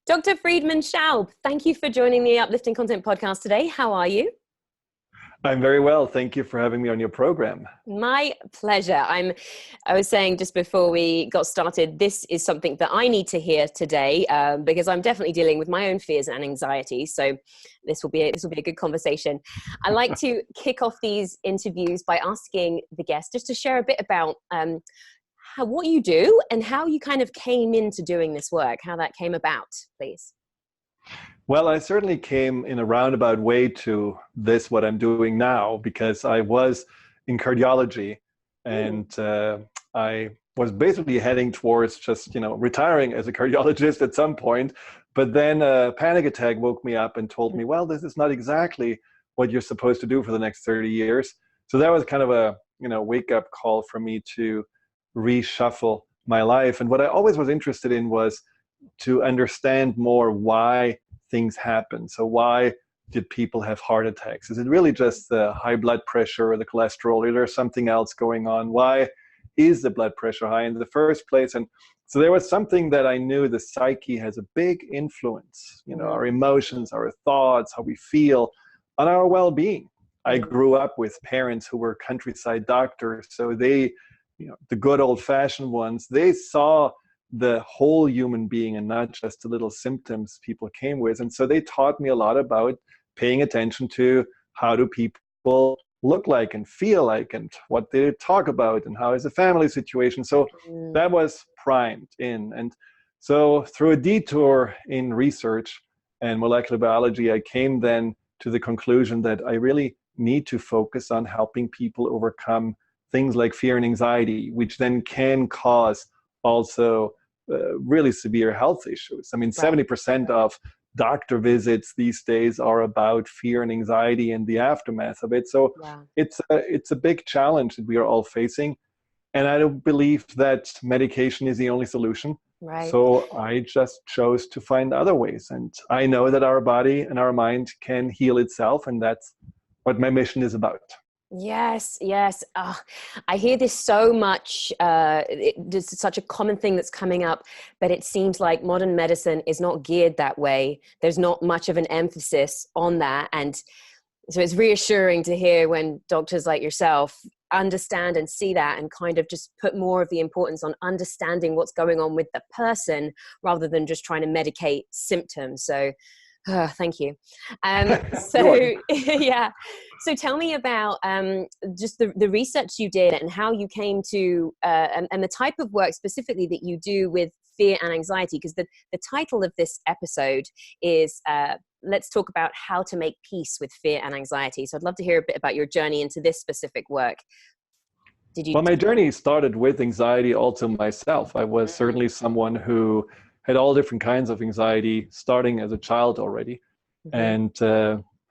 Dr. Friedemann Schaub, thank you for joining the Uplifting Content podcast today. How are you? I'm very well. Thank you for having me on your program. My pleasure. I was saying just before we got started, this is something that I need to hear today because I'm definitely dealing with my own fears and anxiety. So this will be a good conversation. I like to kick off these interviews by asking the guest just to share a bit about what you do and how you kind of came into doing this work, how that came about, please. Well, I certainly came in a roundabout way to this, what I'm doing now, because I was in cardiology and I was basically heading towards just, retiring as a cardiologist at some point. But then a panic attack woke me up and told me, well, this is not exactly what you're supposed to do for the next 30 years. So that was kind of a, wake up call for me to reshuffle my life. And what I always was interested in was to understand more why things happen. So why did people have heart attacks? Is it really just the high blood pressure or the cholesterol, or is there something else going on? Why is the blood pressure high in the first place? And so there was something that I knew the psyche has a big influence, our emotions, our thoughts, how we feel on our well-being. I grew up with parents who were countryside doctors, so they, the good old-fashioned ones, they saw the whole human being and not just the little symptoms people came with. And so they taught me a lot about paying attention to how do people look like and feel like and what they talk about and how is the family situation. So that was primed in. And so through a detour in research and molecular biology, I came then to the conclusion that I really need to focus on helping people overcome things like fear and anxiety, which then can cause also really severe health issues. I mean, 70% of doctor visits these days are about fear and anxiety and the aftermath of it. So it's a big challenge that we are all facing. And I don't believe that medication is the only solution. Right. So I just chose to find other ways. And I know that our body and our mind can heal itself. And that's what my mission is about. Yes. I hear this so much. It's such a common thing that's coming up, but it seems like modern medicine is not geared that way. There's not much of an emphasis on that. And so it's reassuring to hear when doctors like yourself understand and see that and kind of just put more of the importance on understanding what's going on with the person rather than just trying to medicate symptoms. So thank you. So tell me about just the research you did and how you came to, and the type of work specifically that you do with fear and anxiety, because the title of this episode is let's talk about how to make peace with fear and anxiety. So I'd love to hear a bit about your journey into this specific work. Well, my journey started with anxiety also myself. I was certainly someone who had all different kinds of anxiety starting as a child already. And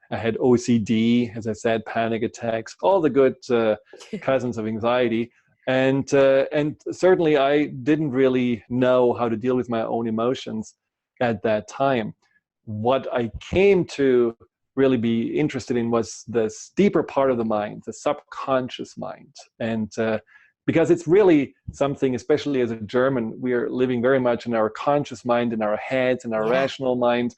I had OCD, as I said, panic attacks, all the good cousins of anxiety. And certainly I didn't really know how to deal with my own emotions at that time. What I came to really be interested in was this deeper part of the mind, the subconscious mind. And because it's really something, especially as a German, we are living very much in our conscious mind, in our heads, in our rational mind.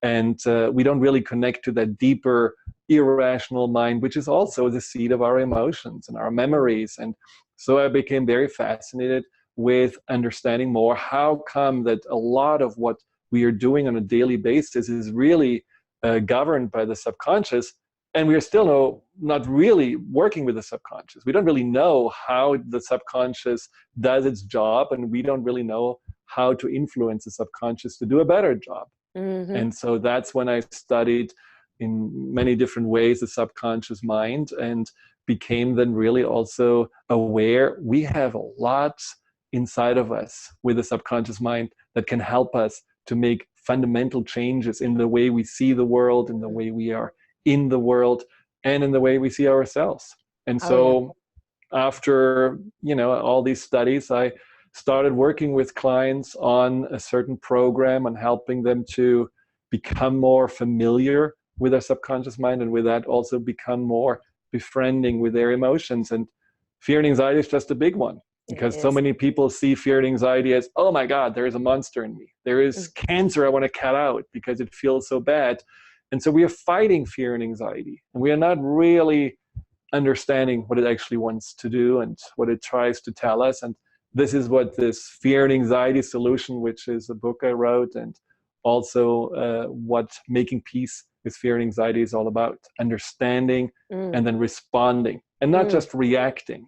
And we don't really connect to that deeper irrational mind, which is also the seat of our emotions and our memories. And so I became very fascinated with understanding more how come that a lot of what we are doing on a daily basis is really governed by the subconscious. And we are still not really working with the subconscious. We don't really know how the subconscious does its job, and we don't really know how to influence the subconscious to do a better job. And so that's when I studied in many different ways the subconscious mind and became then really also aware we have a lot inside of us with the subconscious mind that can help us to make fundamental changes in the way we see the world, in the way we are in the world, and in the way we see ourselves. And so after, all these studies, I started working with clients on a certain program and helping them to become more familiar with their subconscious mind, and with that also become more befriending with their emotions. And fear and anxiety is just a big one. It because so is. many people see fear and anxiety as, oh my God, there is a monster in me. There is cancer I want to cut out because it feels so bad. And so we are fighting fear and anxiety, and we are not really understanding what it actually wants to do and what it tries to tell us. And this is what this fear and anxiety solution, which is a book I wrote, and also what making peace with fear and anxiety is all about: understanding and then responding, and not just reacting.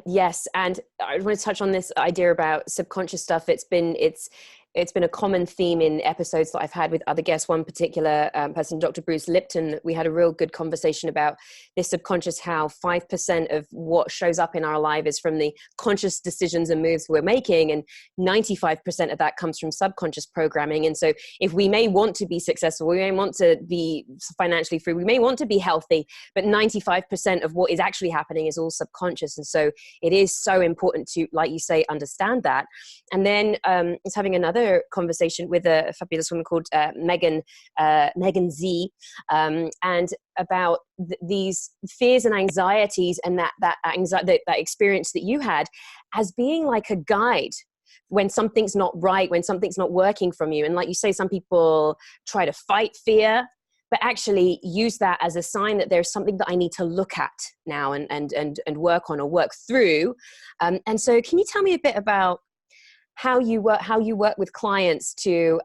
Yes, and I want to touch on this idea about subconscious stuff. It's been a common theme in episodes that I've had with other guests. One particular person, Dr. Bruce Lipton, we had a real good conversation about this subconscious, how 5% of what shows up in our life is from the conscious decisions and moves we're making, and 95% of that comes from subconscious programming. And so if we may want to be successful, we may want to be financially free, we may want to be healthy, but 95% of what is actually happening is all subconscious. And so it is so important to, like you say, understand that. And then I was having another conversation with a fabulous woman called Megan Z, and about these fears and anxieties, and that experience that you had as being like a guide when something's not right, when something's not working from you. And like you say, some people try to fight fear, but actually use that as a sign that there's something that I need to look at now and work on or work through. And so can you tell me a bit about how you work with clients to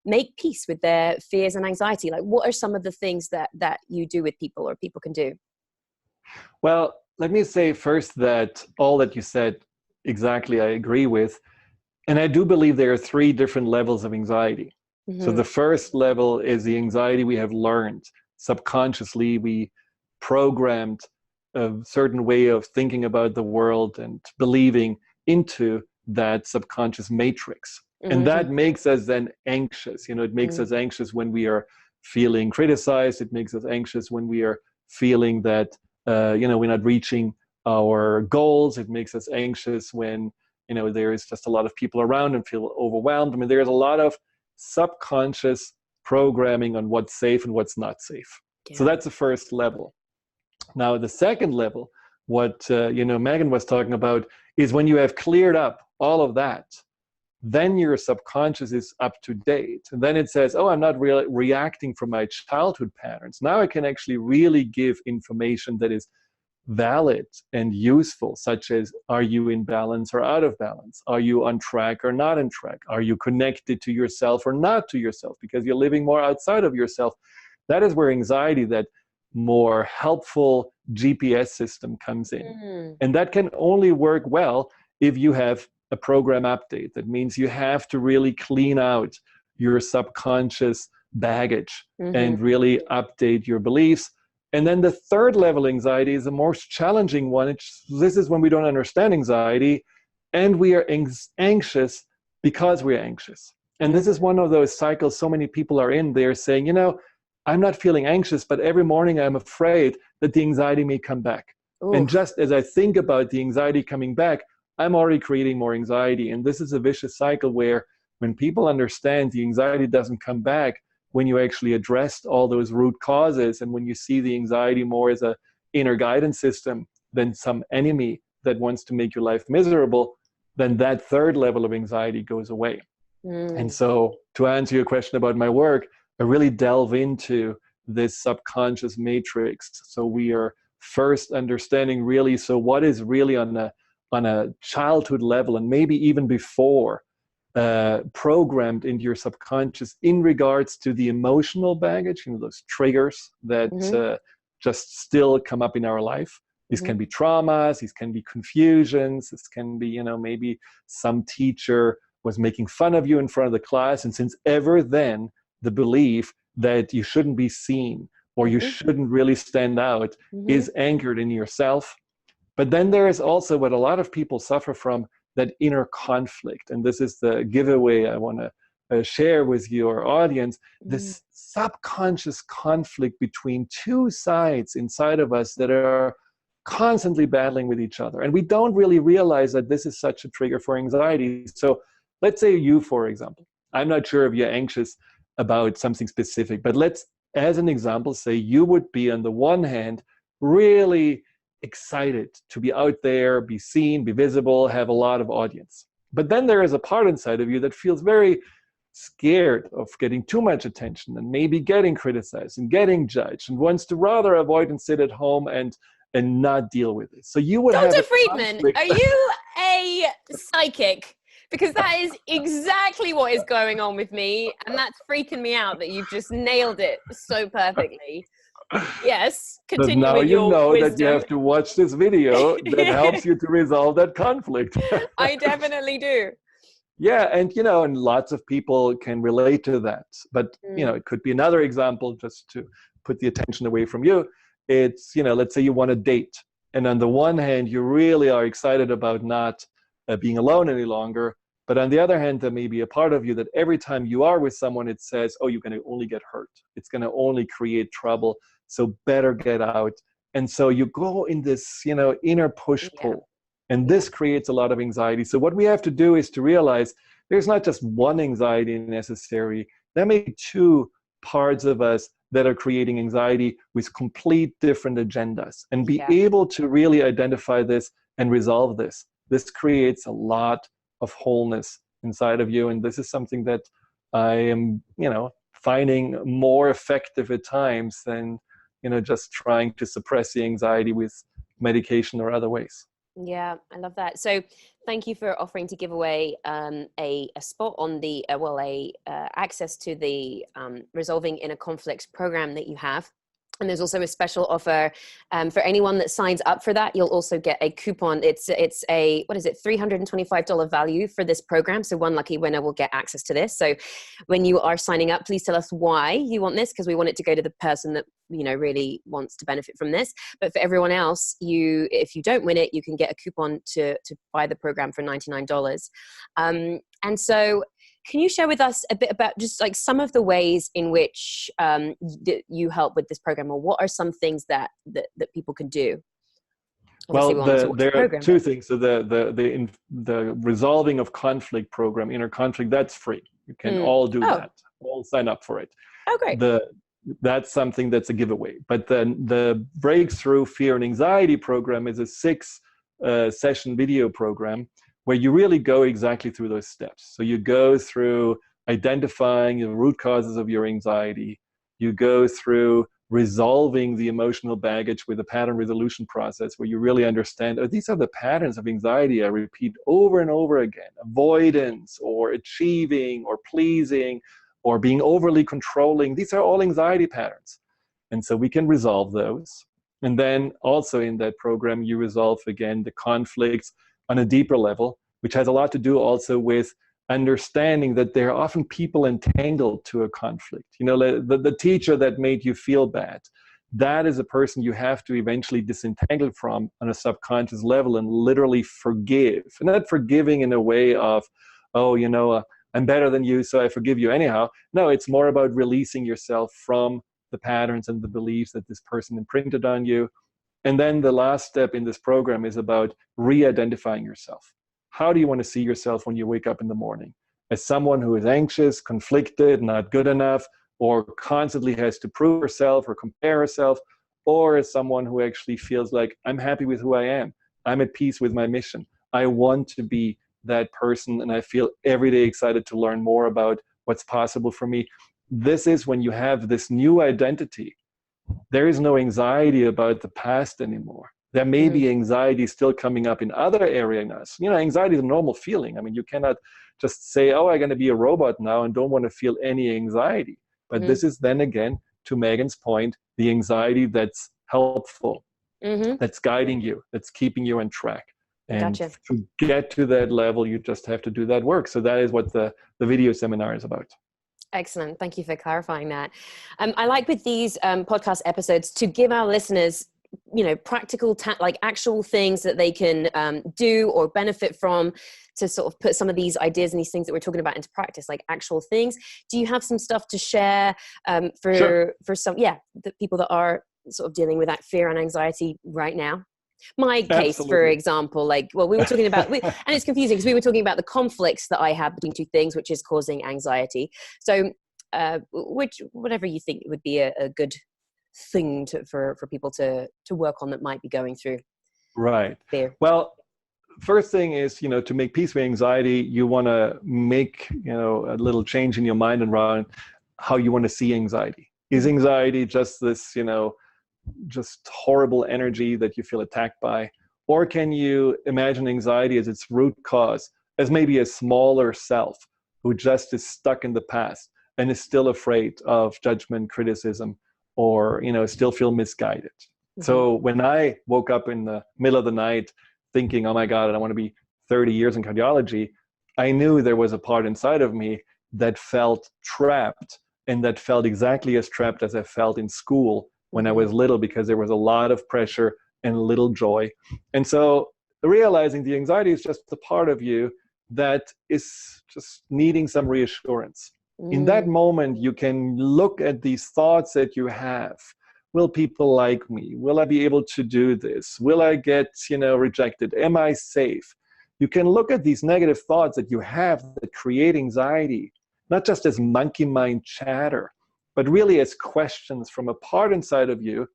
make peace with their fears and anxiety? Like, what are some of the things that you do with people, or people can do? Well, let me say first that all that you said exactly I agree with. And I do believe there are 3 different levels of anxiety. So the first level is the anxiety we have learned. Subconsciously, we programmed a certain way of thinking about the world and believing into that subconscious matrix. And that makes us then anxious. It makes us anxious when we are feeling criticized. It makes us anxious when we are feeling that, we're not reaching our goals. It makes us anxious when, there is just a lot of people around and feel overwhelmed. I mean, there's a lot of subconscious programming on what's safe and what's not safe. Yeah. So that's the first level. Now, the second level, what, Megan was talking about, is when you have cleared up all of that, then your subconscious is up to date. And then it says, oh, I'm not really reacting from my childhood patterns. Now I can actually really give information that is valid and useful, such as, are you in balance or out of balance? Are you on track or not on track? Are you connected to yourself or not to yourself? Because you're living more outside of yourself. That is where anxiety, that more helpful GPS system, comes in. And that can only work well if you have a program update. That means you have to really clean out your subconscious baggage and really update your beliefs. And then the third level anxiety is the most challenging one. This is when we don't understand anxiety, and we are anxious because we're anxious. And this is one of those cycles so many people are in. They're saying, I'm not feeling anxious, but every morning I'm afraid that the anxiety may come back. Oof. And just as I think about the anxiety coming back, I'm already creating more anxiety. And this is a vicious cycle where, when people understand the anxiety doesn't come back, when you actually addressed all those root causes, and when you see the anxiety more as an inner guidance system than some enemy that wants to make your life miserable, then that third level of anxiety goes away. And so, to answer your question about my work, I really delve into this subconscious matrix. So we are first understanding really, so what is really on a childhood level, and maybe even before, programmed into your subconscious in regards to the emotional baggage, those triggers that just still come up in our life. These can be traumas, these can be confusions, this can be, maybe some teacher was making fun of you in front of the class, and since ever then, the belief that you shouldn't be seen or you shouldn't really stand out is anchored in yourself. But then there is also what a lot of people suffer from, that inner conflict. And this is the giveaway I want to share with your audience, this subconscious conflict between 2 sides inside of us that are constantly battling with each other. And we don't really realize that this is such a trigger for anxiety. So let's say you, for example, I'm not sure if you're anxious about something specific, but let's, as an example, say you would be, on the one hand, really excited to be out there, be seen, be visible, have a lot of audience. But then there is a part inside of you that feels very scared of getting too much attention and maybe getting criticized and getting judged, and wants to rather avoid and sit at home and not deal with it. So you would have Dr. a Friedemann, conflict. are you a psychic? Because that is exactly what is going on with me, and that's freaking me out that you just nailed it so perfectly. Yes, But continue now with you your know wisdom. that you have to watch this video that helps you to resolve that conflict. I definitely do. Yeah, and and lots of people can relate to that. But it could be another example, just to put the attention away from you. It's let's say you want to date, and on the one hand you really are excited about not being alone any longer, but on the other hand there may be a part of you that every time you are with someone it says, oh, you're going to only get hurt, it's going to only create trouble, so better get out. And so you go in this inner push-pull. And this creates a lot of anxiety. So what we have to do is to realize there's not just one anxiety necessary. There may be two parts of us that are creating anxiety with complete different agendas. And be able to really identify this and resolve this. This creates a lot of wholeness inside of you. And this is something that I am, finding more effective at times than, just trying to suppress the anxiety with medication or other ways. Yeah, I love that. So thank you for offering to give away a spot on the, access to the Resolving Inner Conflicts program that you have. And there's also a special offer for anyone that signs up for that. You'll also get a coupon. It's a, what is it, $325 value for this program. So one lucky winner will get access to this. So when you are signing up, please tell us why you want this, because we want it to go to the person that really wants to benefit from this. But for everyone else, if you don't win it, you can get a coupon to buy the program for $99. And so can you share with us a bit about just like some of the ways in which you help with this program, or what are some things that people can do? Obviously, there are two things. So the Resolving of Conflict program, Inner Conflict, that's free. You can all do that. All sign up for it. Oh, great. That's something that's a giveaway. But then the Breakthrough Fear and Anxiety program is a 6-session video program where you really go exactly through those steps. So you go through identifying the root causes of your anxiety. You go through resolving the emotional baggage with a pattern resolution process where you really understand, oh, these are the patterns of anxiety I repeat over and over again. Avoidance, or achieving, or pleasing, or being overly controlling. These are all anxiety patterns. And so we can resolve those. And then also in that program, you resolve, again, the conflicts on a deeper level, which has a lot to do also with understanding that there are often people entangled to a conflict. The teacher that made you feel bad, that is a person you have to eventually disentangle from on a subconscious level and literally forgive. And not forgiving in a way of, oh, I'm better than you, so I forgive you anyhow. No, it's more about releasing yourself from the patterns and the beliefs that this person imprinted on you. And then the last step in this program is about re-identifying yourself. How do you want to see yourself when you wake up in the morning? As someone who is anxious, conflicted, not good enough, or constantly has to prove herself or compare herself, or as someone who actually feels like, I'm happy with who I am. I'm at peace with my mission. I want to be that person, and I feel every day excited to learn more about what's possible for me. This is when you have this new identity. There is no anxiety about the past anymore. There may be anxiety still coming up in other areas. Anxiety is a normal feeling. I mean, you cannot just say, oh, I'm going to be a robot now and don't want to feel any anxiety. But this is then again, to Megan's point, the anxiety that's helpful, that's guiding you, that's keeping you on track. And to get to that level, you just have to do that work. So that is what the video seminar is about. Excellent. Thank you for clarifying that. I like with these podcast episodes to give our listeners, practical, like actual things that they can do or benefit from, to sort of put some of these ideas and these things that we're talking about into practice, like actual things. Do you have some stuff to share for some, the people that are sort of dealing with that fear and anxiety right now? My case, Absolutely. for example, we were talking about, and it's confusing because we were talking about the conflicts that I have between two things, which is causing anxiety. So whatever you think would be a good thing for people to work on that might be going through Right. Fear. Well, first thing is, to make peace with anxiety, you want to make, a little change in your mind around how you want to see anxiety. Is anxiety just this, just horrible energy that you feel attacked by? Or can you imagine anxiety as its root cause, as maybe a smaller self who just is stuck in the past and is still afraid of judgment, criticism, or, still feel misguided? So when I woke up in the middle of the night thinking, oh my God, I want to be 30 years in cardiology, I knew there was a part inside of me that felt trapped, and that felt exactly as trapped as I felt in school when I was little, because there was a lot of pressure and little joy. And so realizing the anxiety is just a part of you that is just needing some reassurance. In that moment, you can look at these thoughts that you have. Will people like me? Will I be able to do this? Will I get, rejected? Am I safe? You can look at these negative thoughts that you have that create anxiety, not just as monkey mind chatter, but really as questions from a part inside of you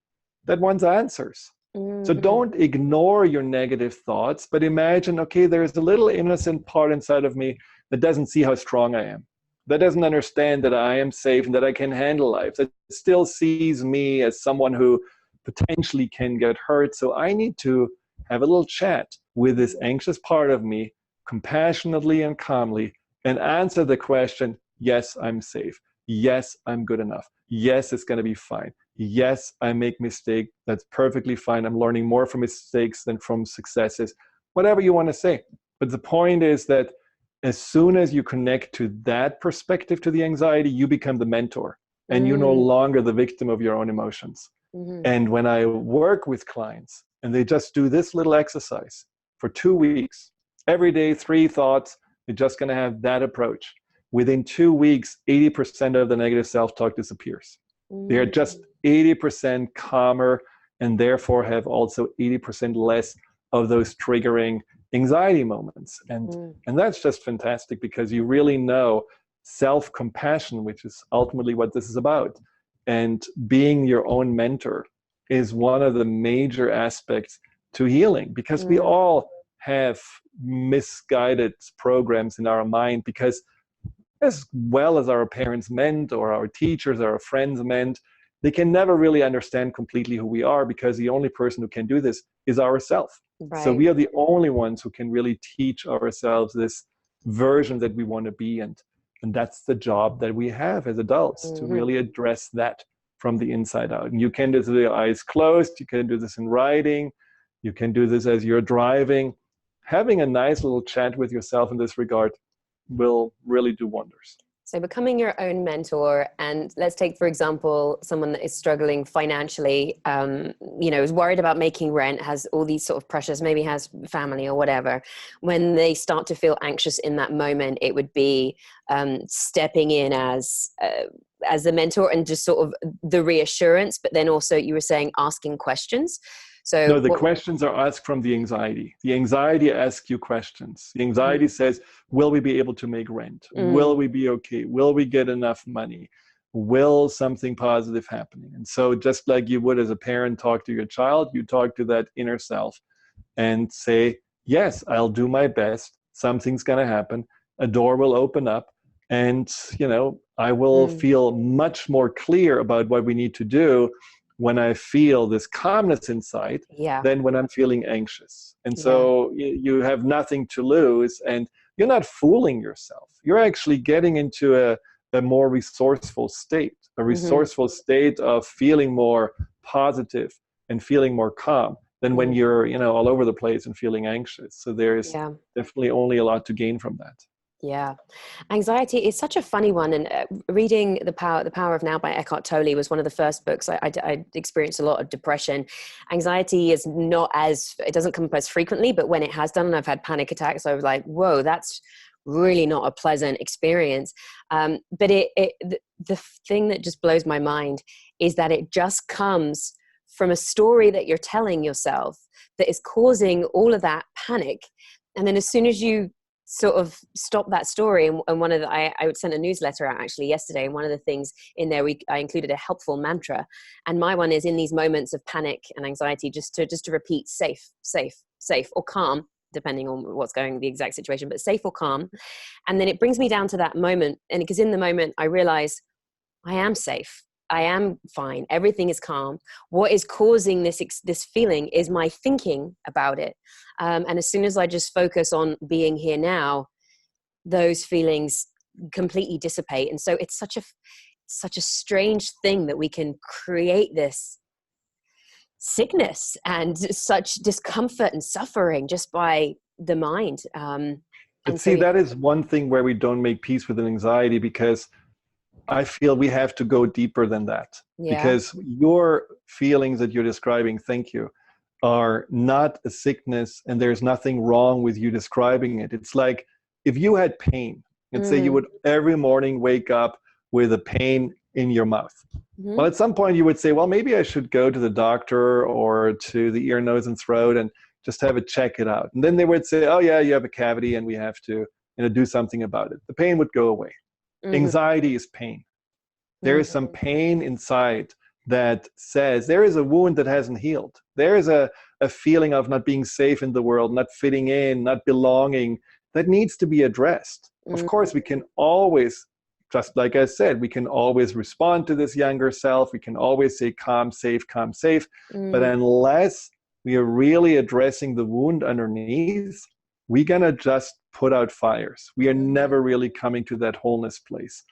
that wants answers. So don't ignore your negative thoughts, but imagine, okay, there's a little innocent part inside of me that doesn't see how strong I am, that doesn't understand that I am safe and that I can handle life, that still sees me as someone who potentially can get hurt. So I need to have a little chat with this anxious part of me, compassionately and calmly, and answer the question, yes, I'm safe. Yes, I'm good enough. Yes, it's going to be fine. Yes, I make mistakes. That's perfectly fine. I'm learning more from mistakes than from successes. Whatever you want to say. But the point is that as soon as you connect to that perspective to the anxiety, you become the mentor, and you're no longer the victim of your own emotions. And when I work with clients and they just do this little exercise for 2 weeks, every day, 3 thoughts, they're just going to have that approach. Within 2 weeks, 80% of the negative self-talk disappears. They are just 80% calmer, and therefore have also 80% less of those triggering anxiety moments. And that's just fantastic, because you really know self-compassion, which is ultimately what this is about, and being your own mentor is one of the major aspects to healing, because we all have misguided programs in our mind, because as well as our parents meant, or our teachers, or our friends meant, they can never really understand completely who we are, because the only person who can do this is ourselves. Right. So we are the only ones who can really teach ourselves this version that we want to be. And that's the job that we have as adults, to really address that from the inside out. And you can do this with your eyes closed. You can do this in writing. You can do this as you're driving. Having a nice little chat with yourself in this regard will really do wonders. So becoming your own mentor, and let's take, for example, someone that is struggling financially, is worried about making rent, has all these sort of pressures, maybe has family or whatever. When they start to feel anxious in that moment, it would be stepping in as a mentor and just sort of the reassurance, but then also you were saying asking questions. So no, the questions are asked from the anxiety. The anxiety asks you questions. The anxiety says, will we be able to make rent? Will we be okay? Will we get enough money? Will something positive happen? And so just like you would as a parent talk to your child, you talk to that inner self and say, yes, I'll do my best. Something's going to happen. A door will open up, and, I will feel much more clear about what we need to do when I feel this calmness inside than when I'm feeling anxious. And so you have nothing to lose, and you're not fooling yourself. You're actually getting into a more resourceful state, a resourceful state of feeling more positive and feeling more calm than when you're, all over the place and feeling anxious. So there's definitely only a lot to gain from that. Yeah. Anxiety is such a funny one. And reading The Power of Now by Eckhart Tolle was one of the first books. I experienced a lot of depression. Anxiety is it doesn't come up as frequently, but when it has done, and I've had panic attacks, I was like, whoa, that's really not a pleasant experience. But the thing that just blows my mind is that it just comes from a story that you're telling yourself that is causing all of that panic. And then as soon as you sort of stop that story. And one of the, I sent a newsletter out actually yesterday, and one of the things in there, I included a helpful mantra. And my one is, in these moments of panic and anxiety, just to repeat safe, safe, safe, or calm, depending on what's going, the exact situation, but safe or calm. And then it brings me down to that moment. And because in the moment I realize I am safe, I am fine, everything is calm. What is causing this feeling is my thinking about it. And as soon as I just focus on being here now, those feelings completely dissipate. And so it's such a strange thing that we can create this sickness and such discomfort and suffering just by the mind. But see, that is one thing where we don't make peace with an anxiety, because I feel we have to go deeper than that. Yeah. Because your feelings that you're describing, thank you, are not a sickness, and there's nothing wrong with you describing it. It's like if you had pain, and say you would every morning wake up with a pain in your mouth. Mm-hmm. Well, at some point you would say, well, maybe I should go to the doctor or to the ear, nose, and throat and just have it check it out. And then they would say, oh yeah, you have a cavity and we have to do something about it. The pain would go away. Mm-hmm. Anxiety is pain. There is some pain inside that says there is a wound that hasn't healed. There is a feeling of not being safe in the world, not fitting in, not belonging, that needs to be addressed. Of course, we can always, just like I said, we can always respond to this younger self. We can always say calm, safe, calm, safe. But unless we are really addressing the wound underneath, we're going to just put out fires. We are never really coming to that wholeness place.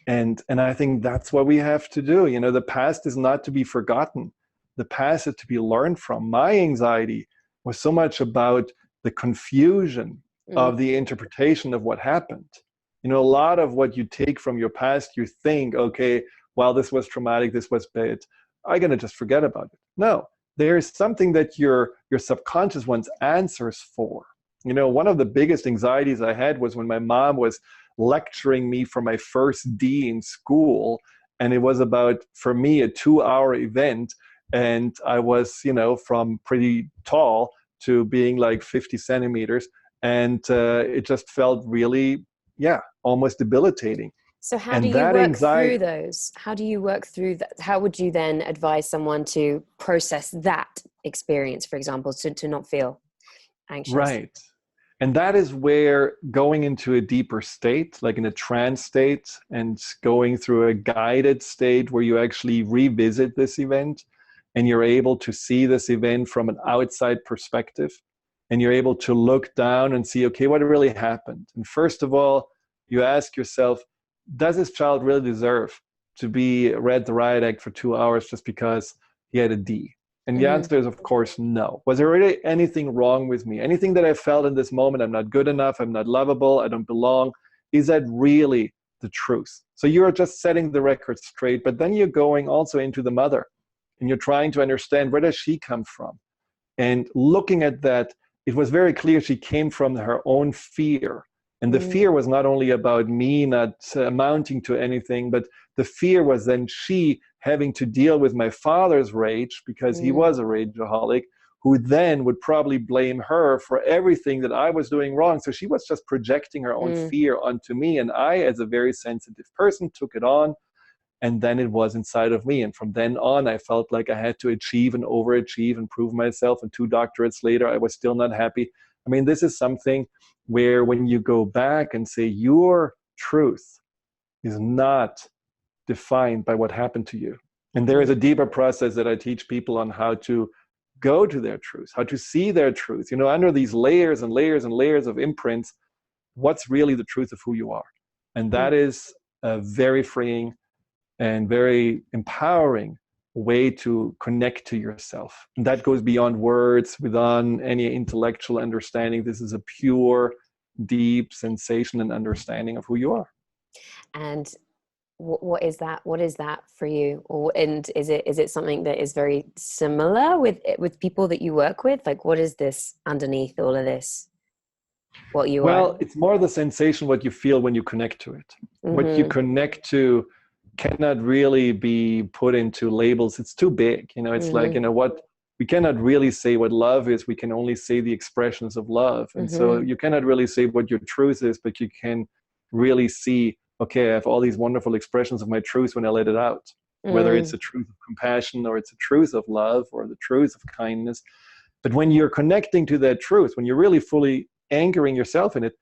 And I think that's what we have to do. You know, the past is not to be forgotten. The past is to be learned from. My anxiety was so much about the confusion of the interpretation of what happened. You know, a lot of what you take from your past, you think, okay, well, this was traumatic, this was bad, I'm going to just forget about it. No, there's something that your subconscious wants answers for. You know, one of the biggest anxieties I had was when my mom was lecturing me for my first D in school, and it was about, for me, a 2-hour event, and I was, you know, from pretty tall to being like 50 centimeters, and it just felt really, almost debilitating. So how do you work through those? How do you work through that? How would you then advise someone to process that experience, for example, to not feel anxious? Right. And that is where going into a deeper state, like in a trance state, and going through a guided state where you actually revisit this event and you're able to see this event from an outside perspective, and you're able to look down and see, okay, what really happened? And first of all, you ask yourself, does this child really deserve to be read the riot act for 2 hours just because he had a D? And the answer is, of course, no. Was there really anything wrong with me? Anything that I felt in this moment, I'm not good enough, I'm not lovable, I don't belong, is that really the truth? So you're just setting the record straight, but then you're going also into the mother, and you're trying to understand, where does she come from? And looking at that, it was very clear she came from her own fear. And the fear was not only about me not amounting to anything, but the fear was then she having to deal with my father's rage, because he was a rageaholic, who then would probably blame her for everything that I was doing wrong. So she was just projecting her own fear onto me. And I, as a very sensitive person, took it on. And then it was inside of me. And from then on, I felt like I had to achieve and overachieve and prove myself. And 2 doctorates later, I was still not happy. I mean, this is something where when you go back and say your truth is not defined by what happened to you. And there is a deeper process that I teach people on how to go to their truth, how to see their truth. You know, under these layers and layers and layers of imprints, what's really the truth of who you are? And that is a very freeing and very empowering way to connect to yourself. And that goes beyond words, beyond any intellectual understanding. This is a pure, deep sensation and understanding of who you are. And what is that? What is that for you? And is it something that is very similar with people that you work with? Like, what is this underneath all of this? What you are? Well, it's more the sensation, what you feel when you connect to it. What you connect to cannot really be put into labels. It's too big. You know, it's like, you know, what we cannot really say what love is. We can only say the expressions of love. And so you cannot really say what your truth is, but you can really see, okay, I have all these wonderful expressions of my truth when I let it out, whether it's a truth of compassion or it's a truth of love or the truth of kindness. But when you're connecting to that truth, when you're really fully anchoring yourself in it,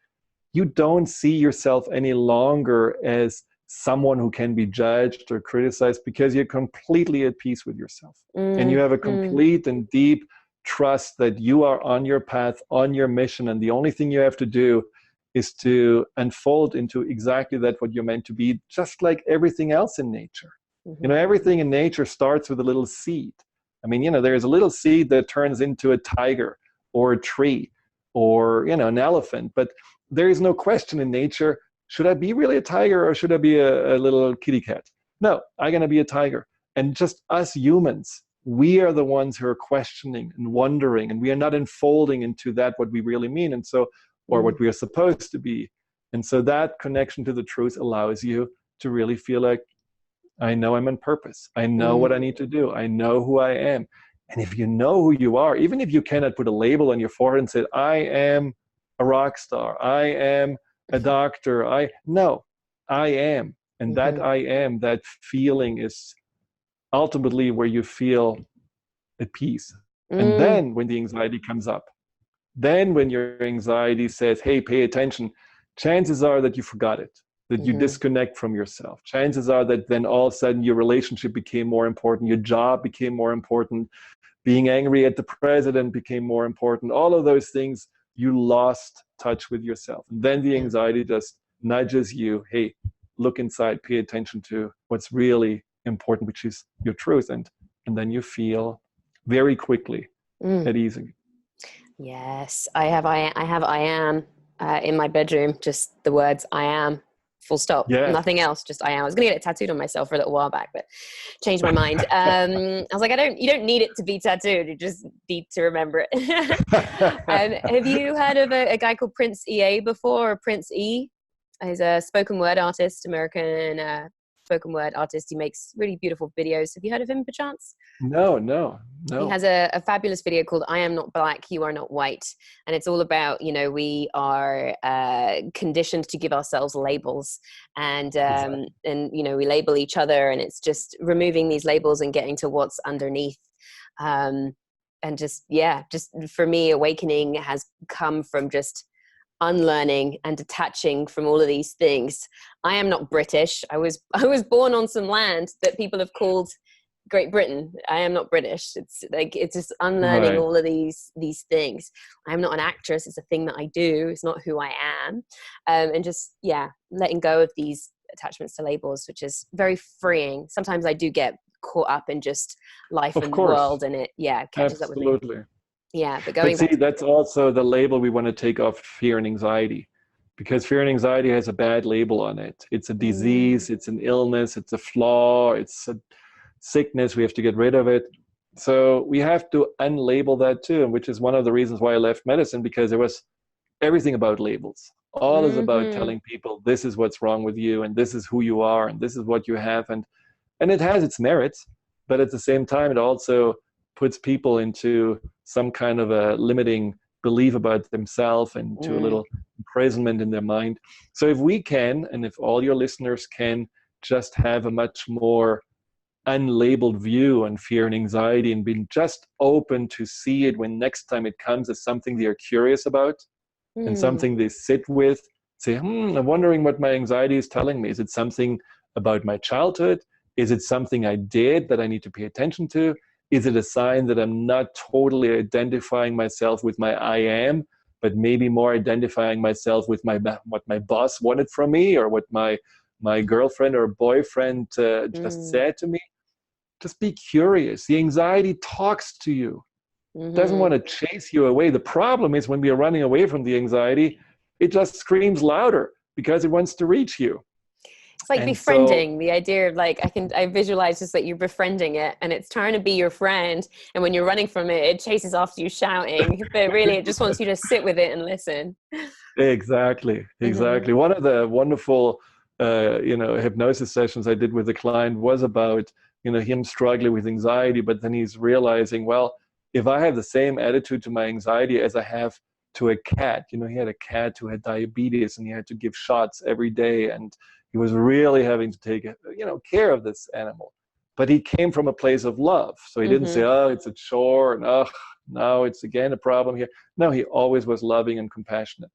you don't see yourself any longer as someone who can be judged or criticized, because you're completely at peace with yourself. And you have a complete and deep trust that you are on your path, on your mission. And the only thing you have to do is to unfold into exactly that, what you're meant to be, just like everything else in nature. You know, everything in nature starts with a little seed. I mean, you know, there's a little seed that turns into a tiger or a tree or, you know, an elephant. But there is no question in nature, should I be really a tiger or should I be a little kitty cat? No, I'm going to be a tiger. And just us humans, we are the ones who are questioning and wondering, and we are not unfolding into that what we really mean, and so, or what we are supposed to be. And so that connection to the truth allows you to really feel like, I know I'm on purpose. I know what I need to do. I know who I am. And if you know who you are, even if you cannot put a label on your forehead and say, I am a rock star, I am a doctor, I am. And that I am, that feeling is ultimately where you feel at peace. And then when the anxiety comes up, then when your anxiety says, hey, pay attention, chances are that you forgot it, that you disconnect from yourself. Chances are that then all of a sudden your relationship became more important, your job became more important, being angry at the president became more important. All of those things, you lost touch with yourself. And then the anxiety just nudges you, hey, look inside, pay attention to what's really important, which is your truth. And then you feel very quickly at ease. Yes, I am in my bedroom, just the words I am, full stop, nothing else, just I am. I was gonna get it tattooed on myself for a little while back, but changed my mind. I was like, you don't need it to be tattooed, you just need to remember it. Have you heard of a guy called Prince EA before, or Prince E? He's a spoken word artist, American spoken word artist. He makes really beautiful videos. Have you heard of him perchance? No. He has a fabulous video called I Am Not Black, You Are Not White. And it's all about, you know, we are conditioned to give ourselves labels, and, you know, we label each other, and it's just removing these labels and getting to what's underneath. And just for me, awakening has come from just unlearning and detaching from all of these things. I am not British. I was born on some land that people have called Great Britain. I am not British. It's like, it's just unlearning all of these things. I'm not an actress. It's a thing that I do. It's not who I am. And just, letting go of these attachments to labels, which is very freeing. Sometimes I do get caught up in just life and the world, and it catches up with me. Yeah, but see, that's also the label we want to take off fear and anxiety, because fear and anxiety has a bad label on it. It's a disease, it's an illness, it's a flaw, it's a sickness. We have to get rid of it. So we have to unlabel that too, which is one of the reasons why I left medicine, because it was everything about labels. All is about telling people this is what's wrong with you, and this is who you are, and this is what you have, and it has its merits, but at the same time it also puts people into some kind of a limiting belief about themselves and to a little imprisonment in their mind. So if we can, and if all your listeners can, just have a much more unlabeled view on fear and anxiety, and being just open to see it when next time it comes as something they're curious about and something they sit with, say, I'm wondering what my anxiety is telling me. Is it something about my childhood? Is it something I did that I need to pay attention to? Is it a sign that I'm not totally identifying myself with my I am, but maybe more identifying myself with what my boss wanted from me, or what my girlfriend or boyfriend just said to me? Just be curious. The anxiety talks to you. It doesn't want to chase you away. The problem is when we are running away from the anxiety, it just screams louder because it wants to reach you. It's like befriending, the idea of like, I visualize just that you're befriending it and it's trying to be your friend. And when you're running from it, it chases after you shouting, but really it just wants you to sit with it and listen. Exactly. One of the wonderful, hypnosis sessions I did with a client was about, him struggling with anxiety, but then he's realizing, well, if I have the same attitude to my anxiety as I have to a cat, you know, he had a cat who had diabetes and he had to give shots every day, and he was really having to take, you know, care of this animal. But he came from a place of love. So he didn't say, oh, it's a chore, and oh, now it's again a problem here. No, he always was loving and compassionate.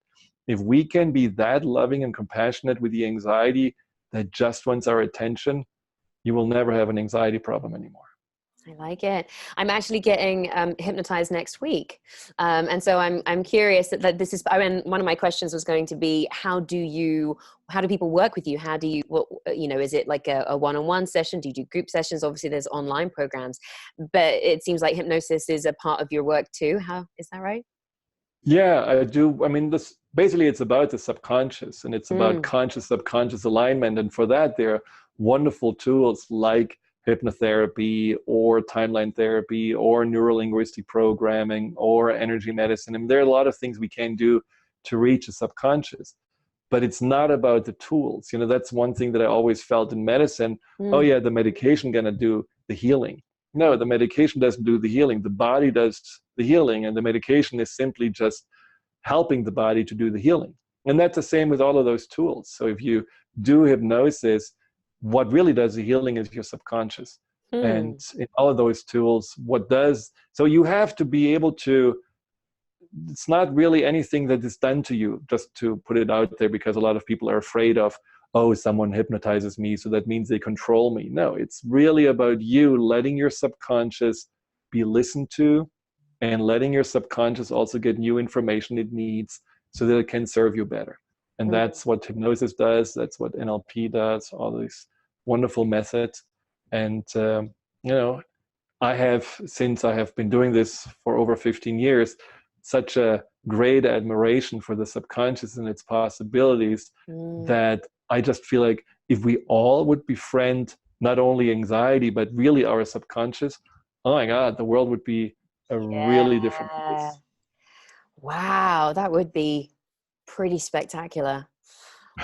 If we can be that loving and compassionate with the anxiety that just wants our attention, you will never have an anxiety problem anymore. I like it. I'm actually getting hypnotized next week. And so I'm curious that this is, I mean, one of my questions was going to be, how do people work with you? How do you, you know, is it like a one-on-one session? Do you do group sessions? Obviously there's online programs, but it seems like hypnosis is a part of your work too. How, is that right? Yeah, I do. I mean, this basically it's about the subconscious, and it's about conscious subconscious alignment. And for that, there are wonderful tools like hypnotherapy or timeline therapy or neurolinguistic programming or energy medicine. I mean, there are a lot of things we can do to reach the subconscious, but it's not about the tools. You know, that's one thing that I always felt in medicine. Oh yeah, the medication gonna do the healing. No, the medication doesn't do the healing. The body does the healing, and the medication is simply just helping the body to do the healing. And that's the same with all of those tools. So if you do hypnosis, what really does the healing is your subconscious. And in all of those tools, so you have to be able to, it's not really anything that is done to you, just to put it out there, because a lot of people are afraid of, oh, someone hypnotizes me, so that means they control me. No, it's really about you letting your subconscious be listened to, and letting your subconscious also get new information it needs so that it can serve you better. And that's what hypnosis does. That's what NLP does, all these wonderful methods. And, you know, since I have been doing this for over 15 years, such a great admiration for the subconscious and its possibilities that I just feel like if we all would befriend not only anxiety, but really our subconscious, oh my God, the world would be a really different place. Wow, that would be pretty spectacular.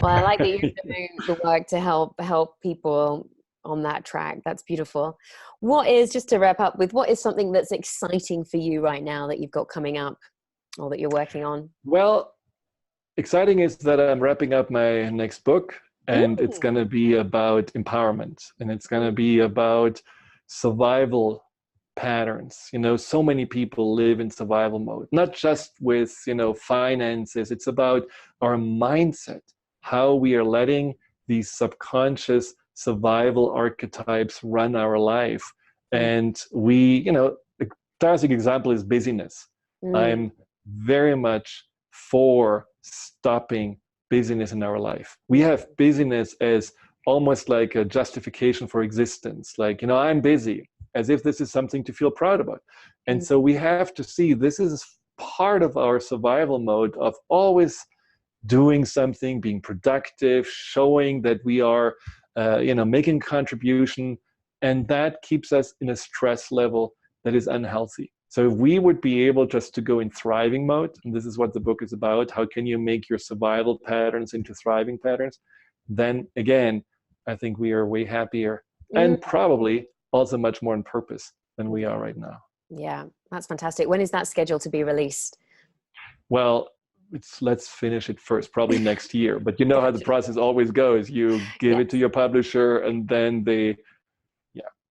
Well, I like that you're doing the work to help people on that track. That's beautiful. Just to wrap up with, what is something that's exciting for you right now that you've got coming up or that you're working on? Well, exciting is that I'm wrapping up my next book, and it's going to be about empowerment, and it's going to be about survival patterns. You know, so many people live in survival mode, not just with, you know, finances. It's about our mindset, how we are letting these subconscious survival archetypes run our life. And we, you know, the classic example is busyness. I'm very much for stopping busyness in our life. We have busyness as almost like a justification for existence. Like, you know, I'm busy, as if this is something to feel proud about. And so we have to see this is part of our survival mode of always doing something, being productive, showing that we are, you know, making contribution. And that keeps us in a stress level that is unhealthy. So if we would be able just to go in thriving mode, and this is what the book is about, how can you make your survival patterns into thriving patterns? Then again, I think we are way happier and probably also much more on purpose than we are right now. Yeah, that's fantastic. When is that scheduled to be released? Well, let's finish it first, probably next year. But you know how the process always goes. You give it to your publisher, and then they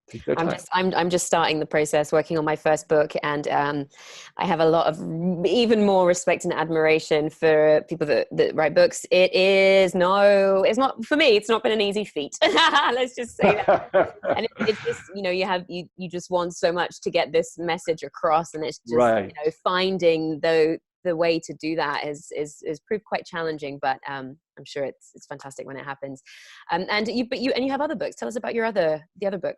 take their time. I'm just starting the process, working on my first book, and I have a lot of even more respect and admiration for people that write books. It's not for me. It's not been an easy feat. Let's just say that. And it's just, you know, you just want so much to get this message across, and it's just you know, finding the way to do that is proved quite challenging, but I'm sure it's fantastic when it happens. And you have other books. Tell us about the other book.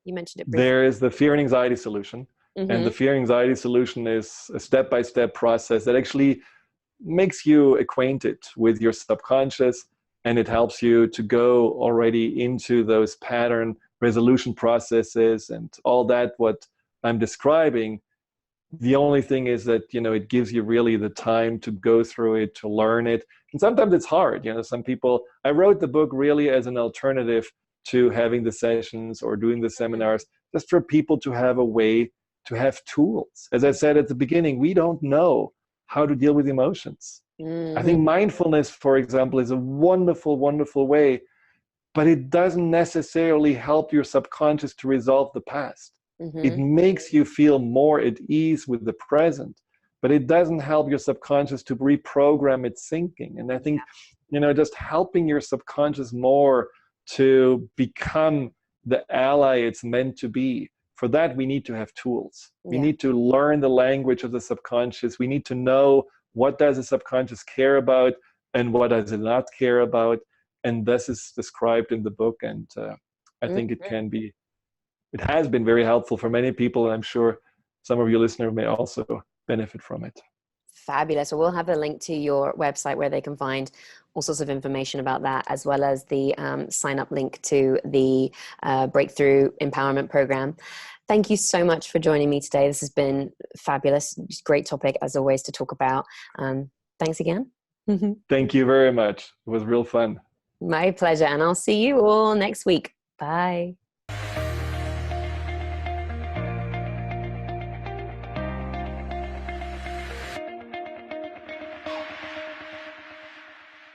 You mentioned it briefly. There is the Fear and Anxiety Solution. And the Fear and Anxiety Solution is a step-by-step process that actually makes you acquainted with your subconscious, and it helps you to go already into those pattern resolution processes and all that, what I'm describing. The only thing is that, you know, it gives you really the time to go through it, to learn it. And sometimes it's hard. You know, I wrote the book really as an alternative to having the sessions or doing the seminars, just for people to have a way to have tools. As I said at the beginning, we don't know how to deal with emotions. I think mindfulness, for example, is a wonderful, wonderful way, but it doesn't necessarily help your subconscious to resolve the past. It makes you feel more at ease with the present, but it doesn't help your subconscious to reprogram its thinking. And I think, just helping your subconscious more to become the ally it's meant to be. For that, we need to have tools. We need to learn the language of the subconscious. We need to know what does the subconscious care about and what does it not care about. And this is described in the book. And I think it has been very helpful for many people. And I'm sure some of your listeners may also benefit from it. Fabulous. Well, we'll have a link to your website where they can find all sorts of information about that, as well as the sign up link to the Breakthrough Empowerment Program. Thank you so much for joining me today. This has been fabulous. Great topic, as always, to talk about. Thanks again. Thank you very much. It was real fun. My pleasure. And I'll see you all next week. Bye.